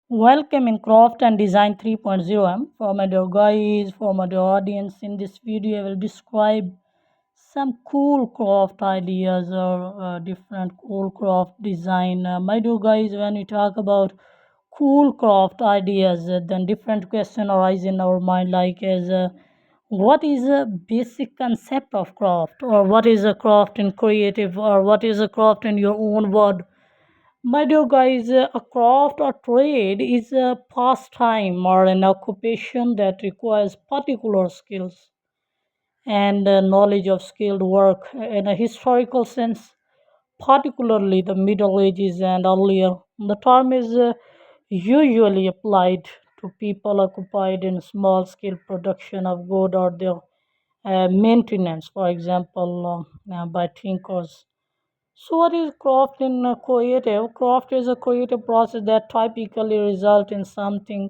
Welcome in Craft and Design 3.0. For my dear guys, for my dear audience, in this video I will describe some cool craft ideas or different cool craft design. My dear guys, when we talk about cool craft ideas, then different question arise in our mind like as what is a basic concept of craft, or what is a craft in creative, or what is a craft in your own word. My dear guys, a craft or trade is a pastime or an occupation that requires particular skills and knowledge of skilled work in a historical sense, particularly the Middle Ages and earlier. The term is usually applied to people occupied in small scale production of good or their maintenance, for example, by thinkers. So, what is craft in creative? Craft is a creative process that typically results in something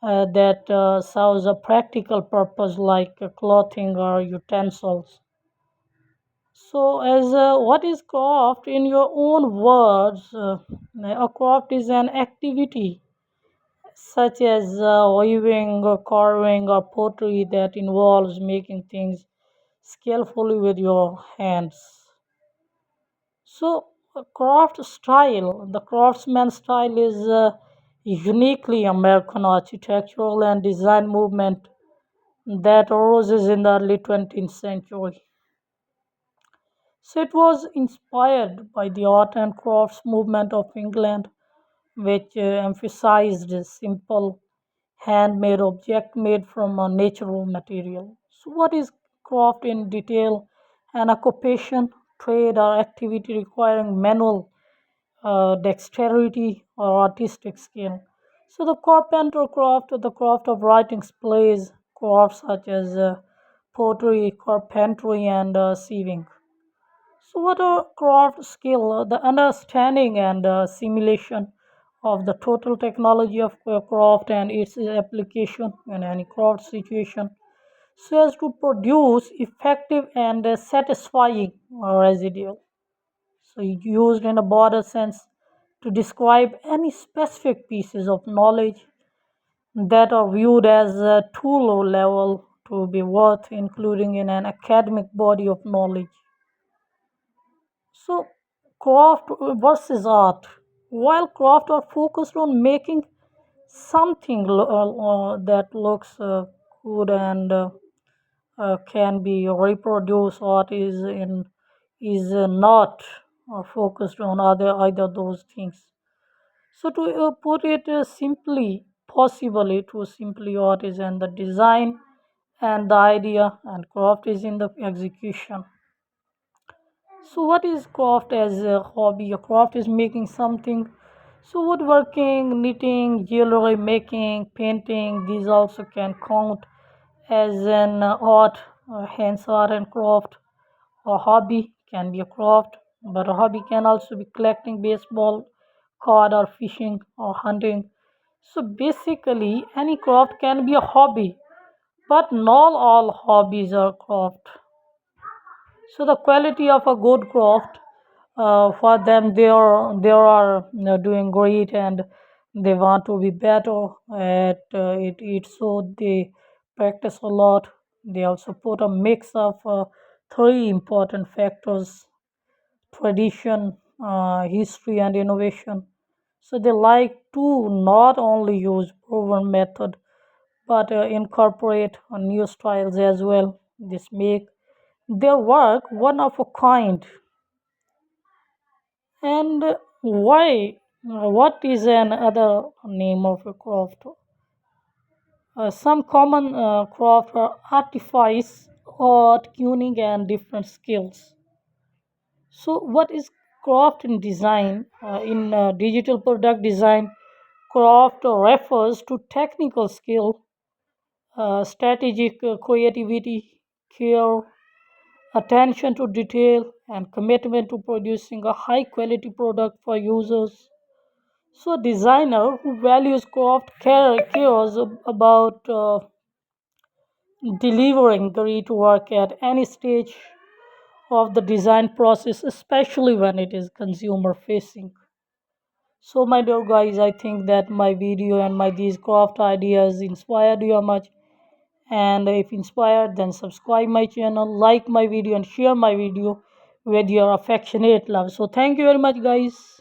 that serves a practical purpose, like clothing or utensils. So, as what is craft in your own words? A craft is an activity such as weaving, or carving, or pottery that involves making things skillfully with your hands. So, the craftsman style is uniquely American architectural and design movement that arose in the early 20th century. So, it was inspired by the art and crafts movement of England, which emphasized a simple handmade object made from a natural material. So, what is craft in detail? An occupation, trade, or activity requiring manual dexterity or artistic skill. So the carpenter craft, the craft of writing plays crafts such as pottery, carpentry, and sieving. So what are craft skill? The understanding and simulation of the total technology of craft and its application in any craft situation so as to produce effective and satisfying residue. So used in a broader sense to describe any specific pieces of knowledge that are viewed as too low level to be worth including in an academic body of knowledge. So craft versus art. While craft are focused on making something that looks good and can be reproduced, art is not focused on either those things. So to put it simply, possibly to simply, art is in the design and the idea, and craft is in the execution. So what is craft as a hobby? A craft is making something. So woodworking, knitting, jewelry making, painting, these also can count as an art, hence art and craft. A hobby can be a craft, but a hobby can also be collecting baseball card or fishing or hunting. So basically, any craft can be a hobby, but not all hobbies are craft. So the quality of a good craft, for them, they are doing great and they want to be better at it. So they practice a lot. They also put a mix of three important factors: tradition, history, and innovation. So they like to not only use proven method but incorporate new styles as well. This make their work one of a kind. And why? What is another name of a craft? Some common craft are artifice, art, tuning, and different skills. So, what is craft in design? In digital product design, craft refers to technical skill, strategic creativity, care, attention to detail, and commitment to producing a high quality product for users. So, a designer who values craft cares about delivering great work at any stage of the design process, especially when it is consumer facing. So my dear guys, I think that my video and my these craft ideas inspired you much. And if inspired, then subscribe my channel, like my video, and share my video with your affectionate love. So thank you very much, guys.